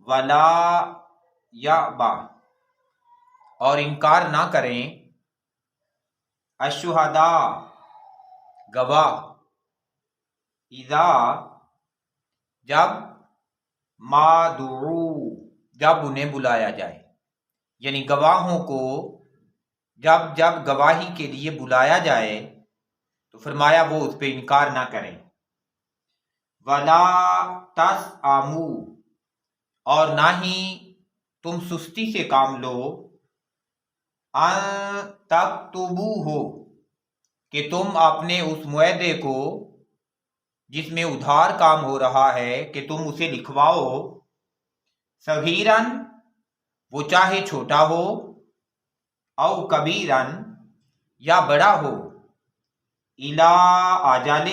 ولا یأبا اور انکار نہ کریں الشہداء گواہ اذا جب ما دعو جب انہیں بلایا جائے، یعنی گواہوں کو جب گواہی کے لیے بلایا جائے تو فرمایا وہ اس پہ انکار نہ کریں۔ ولا تسأموا اور نہ ہی تم سستی سے کام لو ان تکتبوہ کہ تم اپنے اس معاہدے کو جس میں ادھار کام ہو رہا ہے کہ تم اسے لکھواؤ، صغیراً وہ چاہے چھوٹا ہو، او کبیراً یا بڑا ہو، الی اجل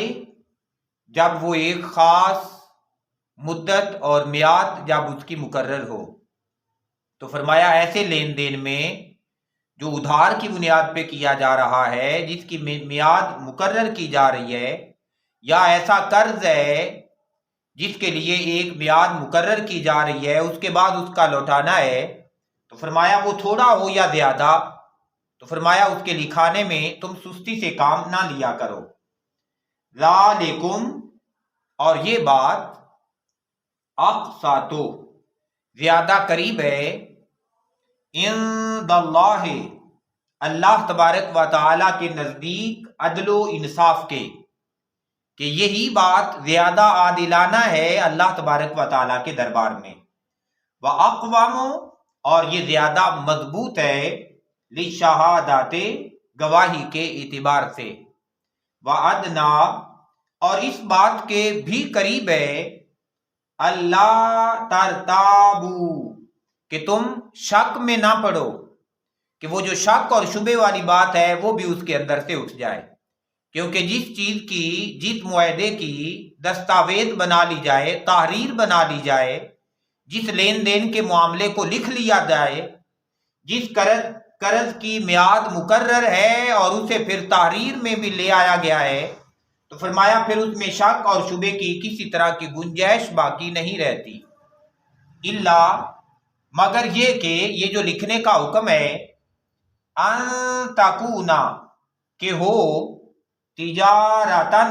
جب وہ ایک خاص مدت اور میعاد جب اس کی مقرر ہو۔ تو فرمایا ایسے لین دین میں جو ادھار کی بنیاد پہ کیا جا رہا ہے، جس کی میعاد مقرر کی جا رہی ہے، یا ایسا قرض ہے جس کے لیے ایک میعاد مقرر کی جا رہی ہے، اس کے بعد اس کا لوٹانا ہے، تو فرمایا وہ تھوڑا ہو یا زیادہ، تو فرمایا اس کے لکھانے میں تم سستی سے کام نہ لیا کرو۔ ذالکم اور یہ بات اقساط زیادہ قریب ہے عند اللہ اللہ تبارک و تعالی کے نزدیک عدل و انصاف کے، کہ یہی بات زیادہ عادلانہ ہے اللہ تبارک و تعالی کے دربار میں۔ وَأَقْوَمُ اور یہ زیادہ مضبوط ہے لِشَہَادَاتِ گواہی کے اعتبار سے، وَأَدْنَا اور اس بات کے بھی قریب ہے اللہ ترتابو کہ تم شک میں نہ پڑو، کہ وہ جو شک اور شبے والی بات ہے وہ بھی اس کے اندر سے اٹھ جائے، کیونکہ جس چیز کی جس معاہدے کی دستاویز بنا لی جائے، تحریر بنا لی جائے، جس لین دین کے معاملے کو لکھ لیا جائے، جس قرض کی میعاد مقرر ہے اور اسے پھر تحریر میں بھی لے آیا گیا ہے، تو فرمایا پھر اس میں شک اور شبے کی کسی طرح کی گنجائش باقی نہیں رہتی، الا مگر یہ کہ یہ جو لکھنے کا حکم ہے ان تکونا کہ ہو تجارتن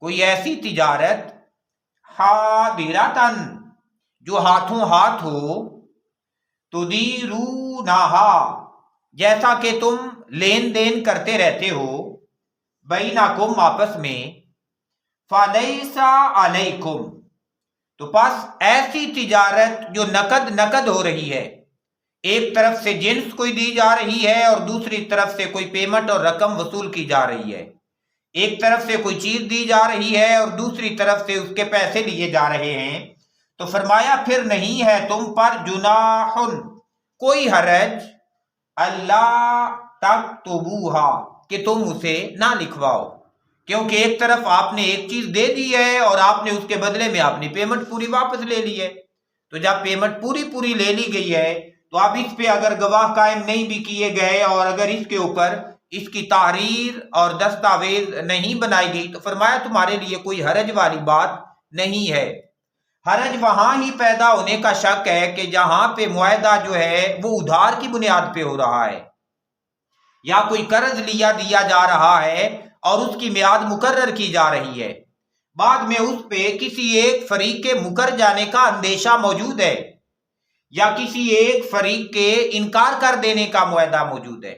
کوئی ایسی تجارت حاضرتن جو ہاتھوں ہاتھ ہو، تدیرونہا جیسا کہ تم لین دین کرتے رہتے ہو، بینکم آپس میں، فلیس علیکم تو پس ایسی تجارت جو نقد ہو رہی ہے، ایک طرف سے جنس کوئی دی جا رہی ہے اور دوسری طرف سے کوئی پیمنٹ اور رقم وصول کی جا رہی ہے، ایک طرف سے کوئی چیز دی جا رہی ہے اور دوسری طرف سے اس کے پیسے لیے جا رہے ہیں، تو فرمایا پھر نہیں ہے تم پر جناح کوئی حرج اللہ تکتبوہا کہ تم اسے نہ لکھواؤ، کیونکہ ایک طرف آپ نے ایک چیز دے دی ہے اور آپ نے اس کے بدلے میں اپنی پیمنٹ پوری واپس لے لی ہے، تو جب پیمنٹ پوری لے لی گئی ہے تو اب اس پہ اگر گواہ قائم نہیں بھی کیے گئے اور اگر اس کے اوپر اس کی تحریر اور دستاویز نہیں بنائی گئی تو فرمایا تمہارے لیے کوئی حرج والی بات نہیں ہے۔ حرج وہاں ہی پیدا ہونے کا شک ہے کہ جہاں پہ معاہدہ جو ہے وہ ادھار کی بنیاد پہ ہو رہا ہے، یا کوئی قرض لیا دیا جا رہا ہے اور اس کی میعاد مقرر کی جا رہی ہے، بعد میں اس پہ کسی ایک فریق کے مکر جانے کا اندیشہ موجود ہے، یا کسی ایک فریق کے انکار کر دینے کا معاہدہ موجود ہے،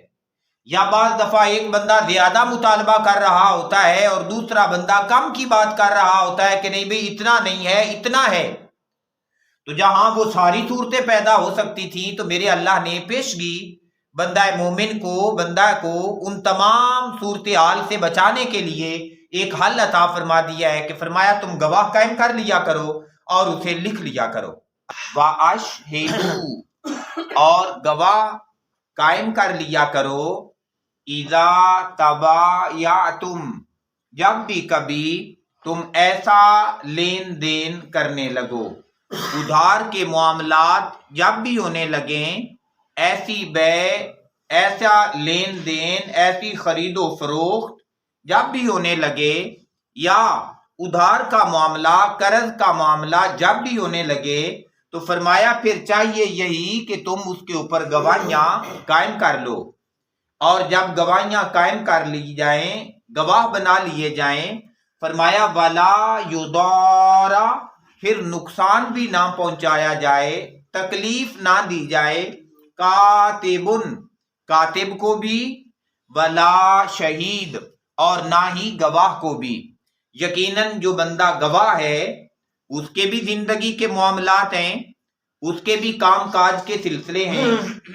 یا بعض دفعہ ایک بندہ زیادہ مطالبہ کر رہا ہوتا ہے اور دوسرا بندہ کم کی بات کر رہا ہوتا ہے کہ نہیں بھئی اتنا نہیں ہے اتنا ہے، تو جہاں وہ ساری صورتیں پیدا ہو سکتی تھیں تو میرے اللہ نے پیشگی بندہ مومن کو ان تمام صورتحال سے بچانے کے لیے ایک حل عطا فرما دیا ہے کہ فرمایا تم گواہ قائم کر لیا کرو اور اسے لکھ لیا کرو۔ وَأَشْهِدُوا اور گواہ قائم کر لیا کرو، اذا تبایعتم جب بھی کبھی تم ایسا لین دین کرنے لگو، ادھار کے معاملات جب بھی ہونے لگیں، ایسی بے ایسا لین دین ایسی خرید و فروخت جب بھی ہونے لگے، یا ادھار کا معاملہ قرض کا معاملہ جب بھی ہونے لگے، تو فرمایا پھر چاہیے یہی کہ تم اس کے اوپر گواہیاں قائم کر لو، اور جب گواہیاں قائم کر لی جائیں، گواہ بنا لیے جائیں، فرمایا وَلَا يُضَارَ، پھر نقصان بھی نہ پہنچایا جائے، تکلیف نہ دی جائے، کاتبن، کاتب کو بھی، ولا شہید، اور نہ ہی گواہ کو بھی۔ یقیناً جو بندہ گواہ ہے اس کے بھی زندگی کے معاملات ہیں، اس کے بھی کام کاج کے سلسلے ہیں۔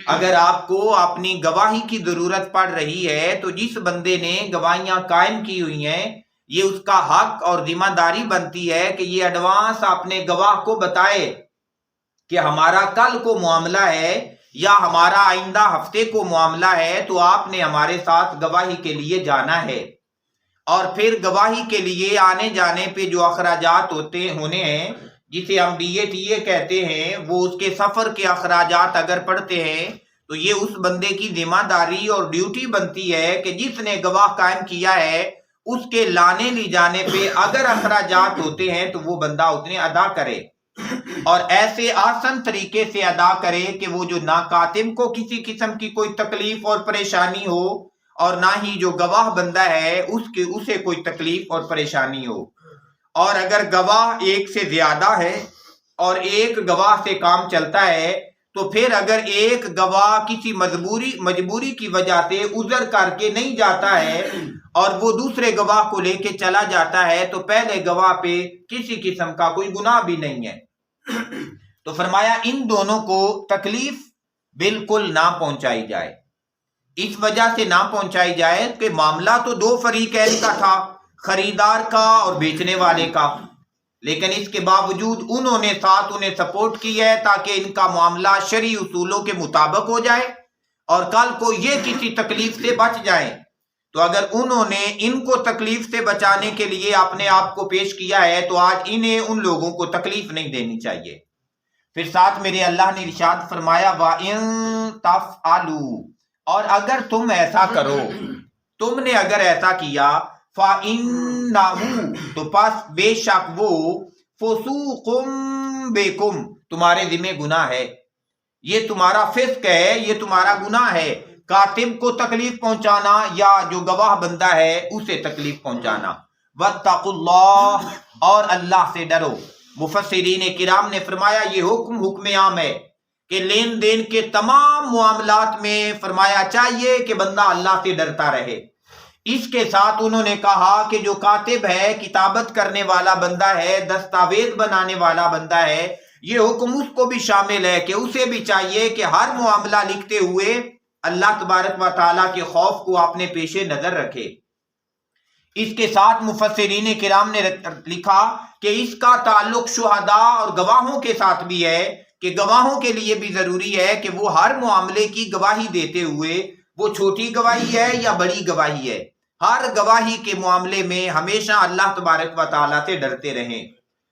اگر آپ کو اپنی گواہی کی ضرورت پڑ رہی ہے تو جس بندے نے گواہیاں قائم کی ہوئی ہیں یہ اس کا حق اور ذمہ داری بنتی ہے کہ یہ ایڈوانس اپنے گواہ کو بتائے کہ ہمارا کل کو معاملہ ہے یا ہمارا آئندہ ہفتے کو معاملہ ہے، تو آپ نے ہمارے ساتھ گواہی کے لیے جانا ہے۔ اور پھر گواہی کے لیے آنے جانے پہ جو اخراجات ہونے ہیں، جسے ہم DA کہتے ہیں، وہ اس کے سفر کے اخراجات اگر پڑتے ہیں تو یہ اس بندے کی ذمہ داری اور ڈیوٹی بنتی ہے کہ جس نے گواہ قائم کیا ہے اس کے لانے لی جانے پہ اگر اخراجات ہوتے ہیں تو وہ بندہ اتنے ادا کرے، اور ایسے آسان طریقے سے ادا کرے کہ وہ جو نہ کاتب کو کسی قسم کی کوئی تکلیف اور پریشانی ہو اور نہ ہی جو گواہ بندہ ہے اسے کوئی تکلیف اور پریشانی ہو۔ اور اگر گواہ ایک سے زیادہ ہے اور ایک گواہ سے کام چلتا ہے تو پھر اگر ایک گواہ کسی مجبوری کی وجہ سے عذر کر کے نہیں جاتا ہے اور وہ دوسرے گواہ کو لے کے چلا جاتا ہے تو پہلے گواہ پہ کسی قسم کا کوئی گناہ بھی نہیں ہے۔ تو فرمایا ان دونوں کو تکلیف بالکل نہ پہنچائی جائے، اس وجہ سے نہ پہنچائی جائے کہ معاملہ تو دو فریقین کا تھا، خریدار کا اور بیچنے والے کا، لیکن اس کے باوجود انہوں نے ساتھ انہیں سپورٹ کی ہے تاکہ ان کا معاملہ شرعی اصولوں کے مطابق ہو جائے اور کل کو یہ کسی تکلیف سے بچ جائیں۔ تو اگر انہوں نے ان کو تکلیف سے بچانے کے لیے اپنے آپ کو پیش کیا ہے تو آج انہیں ان لوگوں کو تکلیف نہیں دینی چاہیے۔ پھر ساتھ میرے اللہ نے ارشاد فرمایا وَإِن تَفْعَلُوا، اور اگر تم ایسا کرو، تم نے اگر ایسا کیا، فَإِنَّهُ، تو پس بے شک وہ، فُسُوقٌ بِكُمْ، تمہارے ذمہ گناہ ہے، یہ تمہارا فسق ہے، یہ تمہارا گناہ ہے، کاتب کو تکلیف پہنچانا یا جو گواہ بندہ ہے اسے تکلیف پہنچانا۔ وَاتَّقُوا اللَّهَ، اور اللہ سے ڈرو۔ مفسرین کرام نے فرمایا یہ حکم عام ہے کہ لین دین کے تمام معاملات میں فرمایا چاہیے کہ بندہ اللہ سے ڈرتا رہے۔ اس کے ساتھ انہوں نے کہا کہ جو کاتب ہے، کتابت کرنے والا بندہ ہے، دستاویز بنانے والا بندہ ہے، یہ حکم اس کو بھی شامل ہے کہ اسے بھی چاہیے کہ ہر معاملہ لکھتے ہوئے اللہ تبارک و تعالیٰ کے خوف کو اپنے پیش نظر رکھے۔ اس کے ساتھ مفسرین کرام نے لکھا کہ اس کا تعلق شہداء اور گواہوں کے ساتھ بھی ہے کہ گواہوں کے لیے بھی ضروری ہے کہ وہ ہر معاملے کی گواہی دیتے ہوئے، وہ چھوٹی گواہی ہے یا بڑی گواہی ہے، ہر گواہی کے معاملے میں ہمیشہ اللہ تبارک و تعالیٰ سے ڈرتے رہیں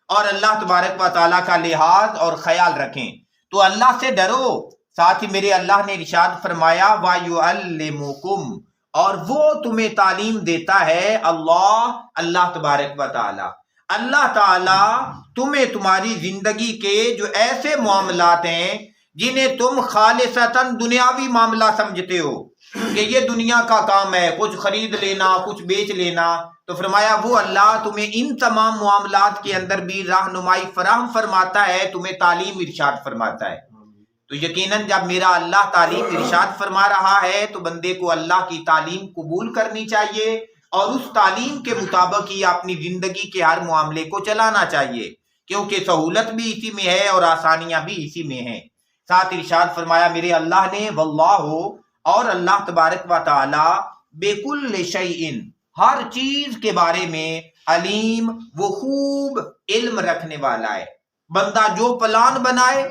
اور اللہ تبارک و تعالیٰ کا لحاظ اور خیال رکھیں۔ تو اللہ سے ڈرو، ساتھ ہی میرے اللہ نے ارشاد فرمایا وَيُعَلِّمُكُمْ، اور وہ تمہیں تعلیم دیتا ہے، اللہ تبارک و تعالیٰ، اللہ تعالیٰ تمہیں تمہاری زندگی کے جو ایسے معاملات ہیں جنہیں تم خالصتاً دنیاوی معاملہ سمجھتے ہو کہ یہ دنیا کا کام ہے، کچھ خرید لینا، کچھ بیچ لینا، تو فرمایا وہ اللہ تمہیں ان تمام معاملات کے اندر بھی رہنمائی فراہم فرماتا ہے، تمہیں تعلیم ارشاد فرماتا ہے۔ تو یقیناً جب میرا اللہ تعلیم ارشاد فرما رہا ہے تو بندے کو اللہ کی تعلیم قبول کرنی چاہیے اور اس تعلیم کے مطابق ہی اپنی زندگی کے ہر معاملے کو چلانا چاہیے، کیونکہ سہولت بھی اسی میں ہے اور آسانیاں بھی اسی میں ہیں۔ ساتھ ارشاد فرمایا میرے اللہ نے واللہ، اور اللہ تبارک و تعالی، بکل شیء، ہر چیز کے بارے میں، علیم، وہ خوب علم رکھنے والا ہے۔ بندہ جو پلان بنائے،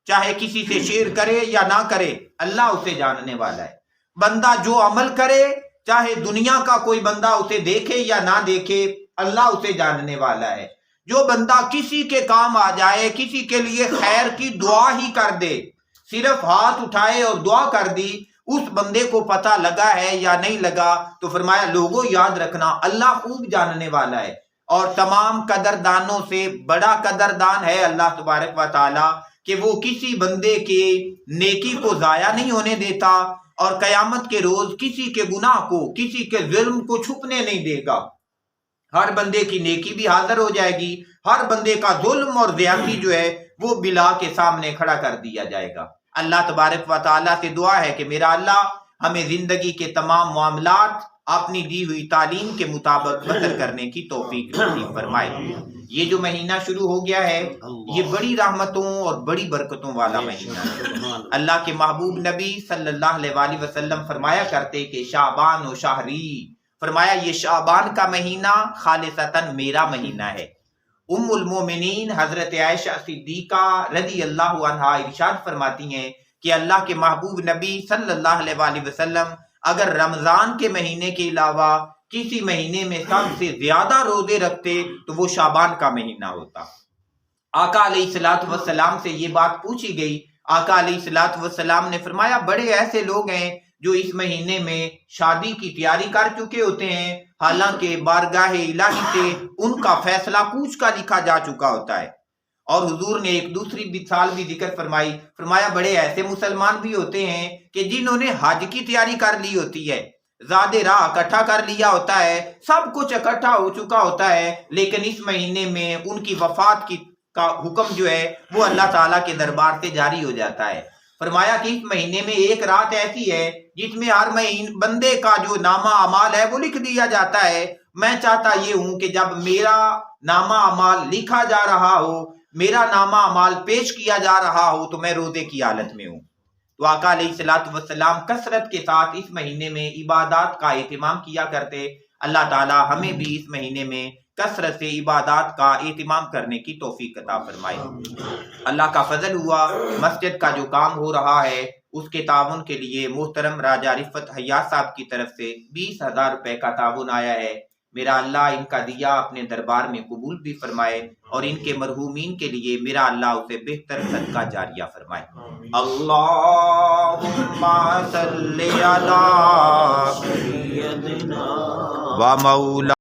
چاہے کسی سے شیئر کرے یا نہ کرے، اللہ اسے جاننے والا ہے۔ بندہ جو عمل کرے، چاہے دنیا کا کوئی بندہ اسے دیکھے یا نہ دیکھے، اللہ اسے جاننے والا ہے۔ جو بندہ کسی کے کام آ جائے، کسی کے لیے خیر کی دعا ہی کر دے، صرف ہاتھ اٹھائے اور دعا کر دی، اس بندے کو پتہ لگا ہے یا نہیں لگا، تو فرمایا لوگوں یاد رکھنا اللہ خوب جاننے والا ہے، اور تمام قدردانوں سے بڑا قدردان ہے اللہ تبارک و تعالی۔ کہ وہ کسی بندے کے نیکی کو ضائع نہیں ہونے دیتا اور قیامت کے روز کسی کے گناہ کو، کسی کے ظلم کو چھپنے نہیں دے گا۔ ہر بندے کی نیکی بھی حاضر ہو جائے گی، ہر بندے کا ظلم اور زیادتی جو ہے وہ بلا کے سامنے کھڑا کر دیا جائے گا۔ اللہ تبارک و تعالیٰ سے دعا ہے کہ میرا اللہ ہمیں زندگی کے تمام معاملات اپنی دی ہوئی تعلیم کے مطابق بسر کرنے کی توفیق نصیب فرمائے۔ یہ جو مہینہ شروع ہو گیا ہے یہ بڑی رحمتوں اور بڑی برکتوں والا مہینہ ہے۔ اللہ کے محبوب نبی صلی اللہ علیہ وآلہ وسلم فرمایا کرتے کہ شعبان و شہری، فرمایا یہ شعبان کا مہینہ خالصتاً میرا مہینہ ہے۔ ام المومنین حضرت عائشہ صدیقہ رضی اللہ عنہا ارشاد فرماتی ہیں کہ اللہ کے محبوب نبی صلی اللہ علیہ وآلہ وسلم اگر رمضان کے مہینے کے علاوہ کسی مہینے میں سب سے زیادہ روزے رکھتے تو وہ شعبان کا مہینہ ہوتا۔ آقا علیہ الصلوۃ والسلام سے یہ بات پوچھی گئی، آقا علیہ الصلوۃ والسلام نے فرمایا بڑے ایسے لوگ ہیں جو اس مہینے میں شادی کی تیاری کر چکے ہوتے ہیں، حالانکہ بارگاہ الہی سے ان کا فیصلہ کوچ کا لکھا جا چکا ہوتا ہے۔ اور حضور نے ایک دوسری مثال بھی ذکر فرمائی، فرمایا بڑے ایسے مسلمان بھی ہوتے ہیں کہ جنہوں نے حج کی تیاری کر لی ہوتی ہے، زاد راہ اکٹھا کر لیا ہوتا ہے، سب کچھ اکٹھا ہو چکا ہوتا ہے، لیکن اس مہینے میں ان کی وفات کا حکم جو ہے وہ اللہ تعالیٰ کے دربار سے جاری ہو جاتا ہے۔ فرمایا کہ اس مہینے میں ایک رات ایسی ہے جس میں ہر بندے کا جو نامہ اعمال ہے وہ لکھ دیا جاتا ہے۔ میں چاہتا یہ ہوں کہ جب میرا نامہ اعمال لکھا جا رہا ہو، میرا نامہ اعمال پیش کیا جا رہا ہو تو میں روزے کی حالت میں ہوں۔ تو آقا علیہ الصلوۃ والسلام کثرت کے ساتھ اس مہینے میں عبادات کا اہتمام کیا کرتے۔ اللہ تعالی ہمیں بھی اس مہینے میں کثرت سے عبادات کا اہتمام کرنے کی توفیق عطا فرمائے۔ اللہ کا فضل ہوا، مسجد کا جو کام ہو رہا ہے اس کے تعاون کے لیے محترم راجہ رفت حیات صاحب کی طرف سے 20,000 روپے کا تعاون آیا ہے۔ میرا اللہ ان کا دیا اپنے دربار میں قبول بھی فرمائے اور ان کے مرحومین کے لیے میرا اللہ اسے بہتر صدقہ جاریہ فرمائے۔ اللہم صلی علی سیدنا و مولا